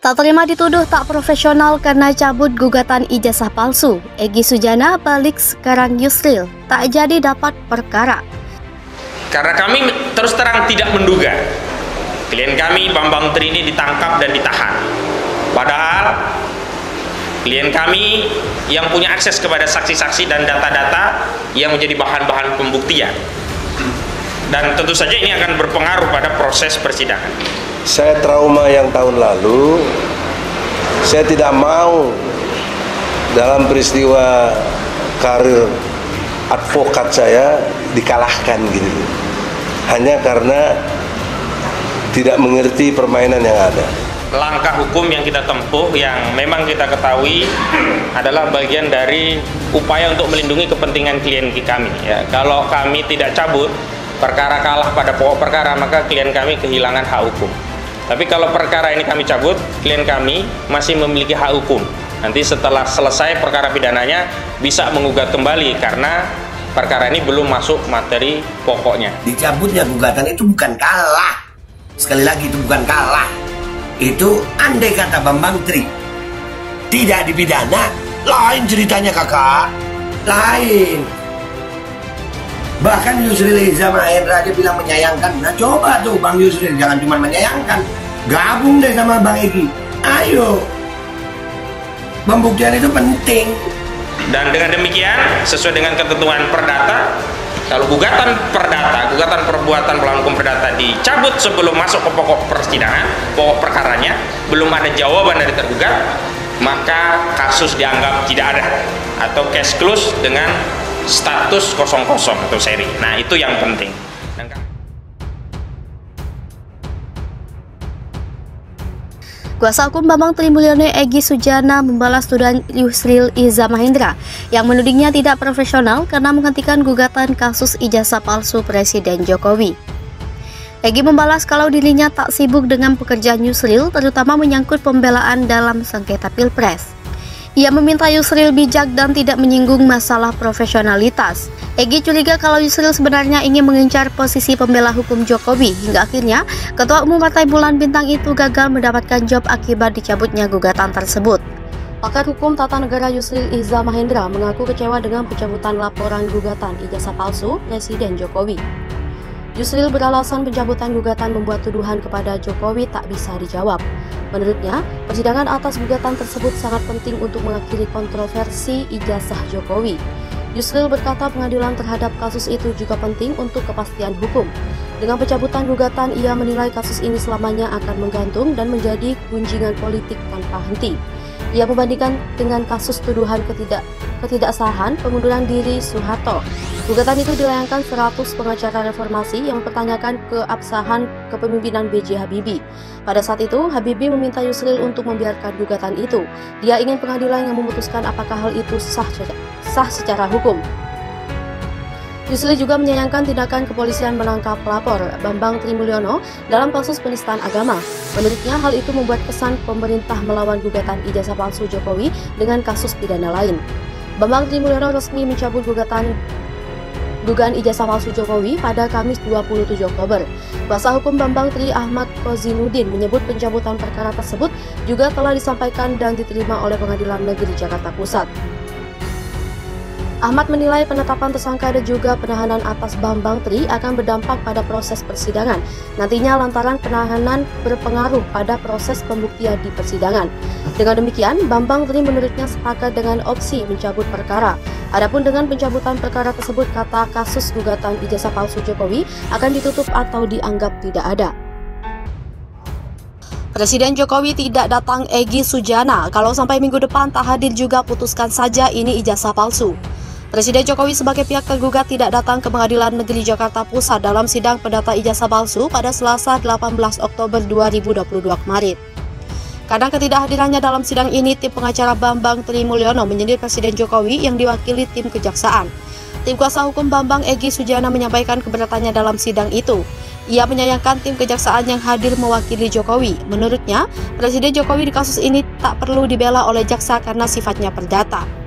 Tak terima dituduh tak profesional karena cabut gugatan ijazah palsu, Egy Sujana balik sekarang Yusril tak jadi dapat perkara. Karena kami terus terang tidak menduga klien kami Bambang Tri ini ditangkap dan ditahan. Padahal klien kami yang punya akses kepada saksi-saksi dan data-data yang menjadi bahan-bahan pembuktian. Dan tentu saja ini akan berpengaruh pada proses persidangan. Saya trauma yang tahun lalu, saya tidak mau dalam peristiwa karir advokat saya dikalahkan gitu. Hanya karena tidak mengerti permainan yang ada. Langkah hukum yang kita tempuh yang memang kita ketahui adalah bagian dari upaya untuk melindungi kepentingan klien kami. Ya, kalau kami tidak cabut, perkara kalah pada pokok perkara, maka klien kami kehilangan hak hukum. Tapi kalau perkara ini kami cabut, klien kami masih memiliki hak hukum. Nanti setelah selesai perkara pidananya bisa menggugat kembali karena perkara ini belum masuk materi pokoknya. Dicabutnya gugatan itu bukan kalah. Sekali lagi itu bukan kalah. Itu andai kata Bambang Tri tidak dipidana, lain ceritanya kakak. Lain. Bahkan Yusril Iza Mahendra dia bilang menyayangkan. Nah coba tuh Bang Yusril, jangan cuma menyayangkan, gabung deh sama Bang Egy. Ayo, pembuktian itu penting. Dan dengan demikian sesuai dengan ketentuan perdata, kalau gugatan perdata, gugatan perbuatan melawan hukum perdata dicabut sebelum masuk ke pokok persidangan, pokok perkaranya, belum ada jawaban dari tergugat, maka kasus dianggap tidak ada atau case close dengan status 00 atau seri. Nah, itu yang penting. Kuasa hukum Bambang Tri Mulyono Egy Sujana membalas tuduhan Yusril Iza Mahendra yang menudingnya tidak profesional karena menghentikan gugatan kasus ijazah palsu Presiden Jokowi. Egy membalas kalau dirinya tak sibuk dengan pekerjaan Yusril, terutama menyangkut pembelaan dalam sengketa Pilpres. Ia meminta Yusril bijak dan tidak menyinggung masalah profesionalitas. Egy curiga kalau Yusril sebenarnya ingin mengincar posisi pembela hukum Jokowi hingga akhirnya Ketua Umum Partai Bulan Bintang itu gagal mendapatkan job akibat dicabutnya gugatan tersebut. Pakar Hukum Tata Negara Yusril Iza Mahendra mengaku kecewa dengan pencabutan laporan gugatan ijazah palsu Presiden Jokowi. Yusril beralasan pencabutan gugatan membuat tuduhan kepada Jokowi tak bisa dijawab. Menurutnya, persidangan atas gugatan tersebut sangat penting untuk mengakhiri kontroversi ijazah Jokowi. Yusril berkata pengadilan terhadap kasus itu juga penting untuk kepastian hukum. Dengan pencabutan gugatan, ia menilai kasus ini selamanya akan menggantung dan menjadi gunjingan politik tanpa henti. Ia membandingkan dengan kasus tuduhan ketidaksahan pengunduran diri Soeharto. Gugatan itu dilayangkan 100 pengacara reformasi yang mempertanyakan keabsahan kepemimpinan B.J. Habibie. Pada saat itu, Habibie meminta Yusril untuk membiarkan gugatan itu. Dia ingin pengadilan yang memutuskan apakah hal itu sah secara hukum. Yusril juga menyayangkan tindakan kepolisian menangkap pelapor Bambang Tri Mulyono dalam kasus penistaan agama. Menurutnya hal itu membuat kesan pemerintah melawan gugatan ijazah palsu Jokowi dengan kasus pidana lain. Bambang Tri Mulyono resmi mencabut dugaan ijazah palsu Jokowi pada Kamis 27 Oktober. Kuasa hukum Bambang Tri Ahmad Kozinudin menyebut pencabutan perkara tersebut juga telah disampaikan dan diterima oleh Pengadilan Negeri Jakarta Pusat. Ahmad menilai penetapan tersangka dan juga penahanan atas Bambang Tri akan berdampak pada proses persidangan. Nantinya lantaran penahanan berpengaruh pada proses pembuktian di persidangan. Dengan demikian, Bambang Tri menurutnya sepakat dengan opsi mencabut perkara. Adapun dengan pencabutan perkara tersebut, kata kasus gugatan ijazah palsu Jokowi akan ditutup atau dianggap tidak ada. Presiden Jokowi tidak datang Egy Sujana. Kalau sampai minggu depan tak hadir juga putuskan saja ini ijazah palsu. Presiden Jokowi sebagai pihak tergugat tidak datang ke Pengadilan Negeri Jakarta Pusat dalam sidang pendata ijazah palsu pada Selasa 18 Oktober 2022 kemarin. Karena ketidakhadirannya dalam sidang ini, tim pengacara Bambang Tri Mulyono menyindir Presiden Jokowi yang diwakili tim kejaksaan. Tim kuasa hukum Bambang Egy Sujana menyampaikan keberatannya dalam sidang itu. Ia menyayangkan tim kejaksaan yang hadir mewakili Jokowi. Menurutnya, Presiden Jokowi di kasus ini tak perlu dibela oleh jaksa karena sifatnya perdata.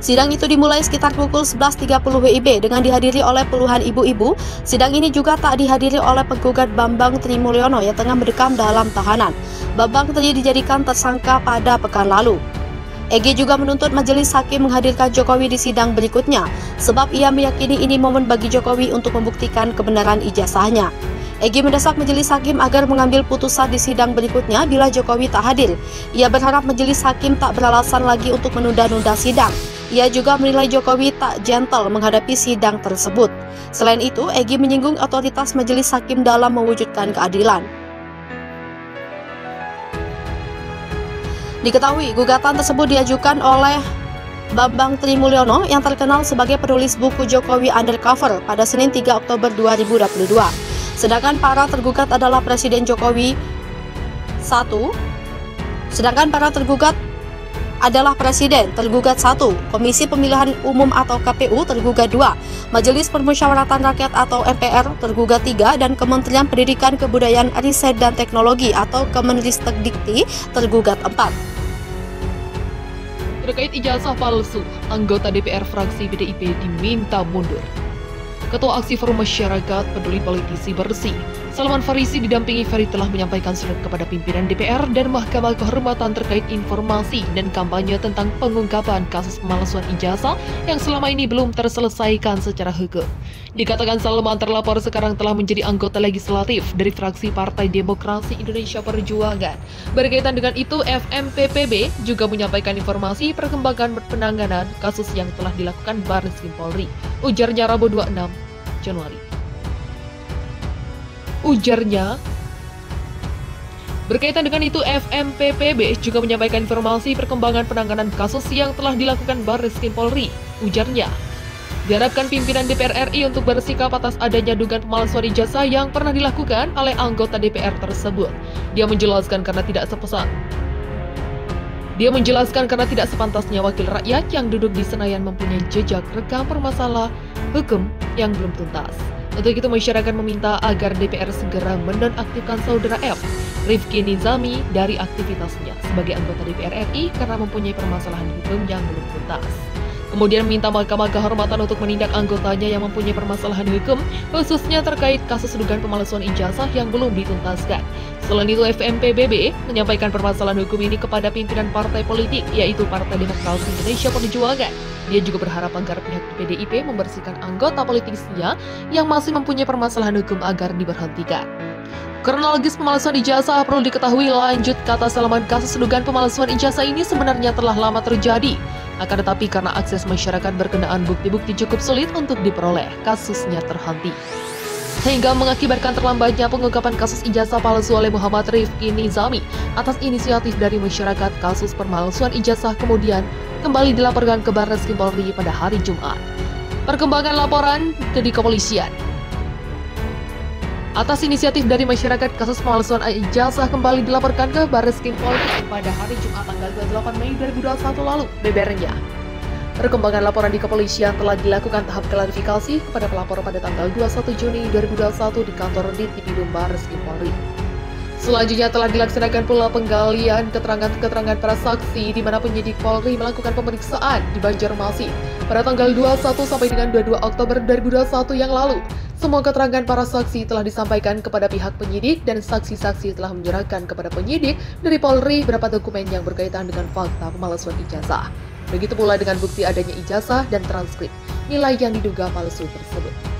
Sidang itu dimulai sekitar pukul 11.30 WIB dengan dihadiri oleh puluhan ibu-ibu. Sidang ini juga tak dihadiri oleh penggugat Bambang Trimulyono yang tengah mendekam dalam tahanan. Bambang Tri dijadikan tersangka pada pekan lalu. Egy juga menuntut majelis hakim menghadirkan Jokowi di sidang berikutnya, sebab ia meyakini ini momen bagi Jokowi untuk membuktikan kebenaran ijazahnya. Egy mendesak majelis hakim agar mengambil putusan di sidang berikutnya bila Jokowi tak hadir. Ia berharap majelis hakim tak beralasan lagi untuk menunda-nunda sidang. Ia juga menilai Jokowi tak gentle menghadapi sidang tersebut. Selain itu, Egy menyinggung otoritas majelis hakim dalam mewujudkan keadilan. Diketahui gugatan tersebut diajukan oleh Bambang Trimulyono yang terkenal sebagai penulis buku Jokowi Undercover pada Senin 3 Oktober 2022. Sedangkan para tergugat adalah Presiden Jokowi 1. Sedangkan para tergugat adalah Presiden tergugat 1, Komisi Pemilihan Umum atau KPU tergugat 2, Majelis Permusyawaratan Rakyat atau MPR tergugat 3, dan Kementerian Pendidikan Kebudayaan Riset dan Teknologi atau Kemenristekdikti tergugat 4. Terkait ijazah palsu, anggota DPR fraksi PDIP diminta mundur. Ketua Aksi Forum Masyarakat Peduli Politisi Bersih, Salman Farisi didampingi Ferry telah menyampaikan surat kepada pimpinan DPR dan Mahkamah Kehormatan terkait informasi dan kampanye tentang pengungkapan kasus pemalsuan ijazah yang selama ini belum terselesaikan secara hukum. Dikatakan Salman terlapor sekarang telah menjadi anggota legislatif dari fraksi Partai Demokrasi Indonesia Perjuangan. Berkaitan dengan itu, FMPPB juga menyampaikan informasi perkembangan penanganan kasus yang telah dilakukan Barreskrim Polri. Ujarnya Rabu 26 Januari. Ujarnya, berkaitan dengan itu, FMPPB juga menyampaikan informasi perkembangan penanganan kasus yang telah dilakukan Barreskrim Polri. Ujarnya, diharapkan pimpinan DPR RI untuk bersikap atas adanya dugaan pemalsuan ijazah yang pernah dilakukan oleh anggota DPR tersebut. Dia menjelaskan karena tidak sepantasnya wakil rakyat yang duduk di Senayan mempunyai jejak rekam permasalah hukum yang belum tuntas. Untuk itu, masyarakat meminta agar DPR segera menonaktifkan saudara F, Rifki Nizami, dari aktivitasnya sebagai anggota DPR RI karena mempunyai permasalahan hukum yang belum tuntas. Kemudian meminta Mahkamah Kehormatan untuk menindak anggotanya yang mempunyai permasalahan hukum, khususnya terkait kasus dugaan pemalsuan ijazah yang belum dituntaskan. Selain itu, FMPBB menyampaikan permasalahan hukum ini kepada pimpinan partai politik, yaitu Partai Demokrasi Indonesia Perjuangan. Dia juga berharap agar pihak PDIP membersihkan anggota politiknya yang masih mempunyai permasalahan hukum agar diberhentikan. Kronologis pemalsuan ijazah perlu diketahui lanjut, kata Salman, kasus dugaan pemalsuan ijazah ini sebenarnya telah lama terjadi. Akan tetapi karena akses masyarakat berkenaan bukti-bukti cukup sulit untuk diperoleh, kasusnya terhenti. Sehingga mengakibatkan terlambatnya pengungkapan kasus ijazah palsu oleh Muhammad Rifki Nizami. Atas inisiatif dari masyarakat, kasus pemalsuan ijazah kemudian kembali dilaporkan ke Barreskrim Polri pada hari Jumat. Perkembangan laporan ke kepolisian. Atas inisiatif dari masyarakat, kasus pemalsuan ijazah kembali dilaporkan ke Barreskrim Polri pada hari Jumat tanggal 28 Mei 2021 lalu. Bebernya, perkembangan laporan di kepolisian telah dilakukan tahap klarifikasi kepada pelapor pada tanggal 21 Juni 2021 di kantor Ditipidum Barreskrim Polri. Selanjutnya telah dilaksanakan pula penggalian keterangan-keterangan para saksi di mana penyidik Polri melakukan pemeriksaan di Banjarmasin pada tanggal 21 sampai dengan 22 Oktober 2021 yang lalu. Semua keterangan para saksi telah disampaikan kepada pihak penyidik dan saksi-saksi telah menyerahkan kepada penyidik dari Polri beberapa dokumen yang berkaitan dengan fakta pemalsuan ijazah. Begitu pula dengan bukti adanya ijazah dan transkrip nilai yang diduga palsu tersebut.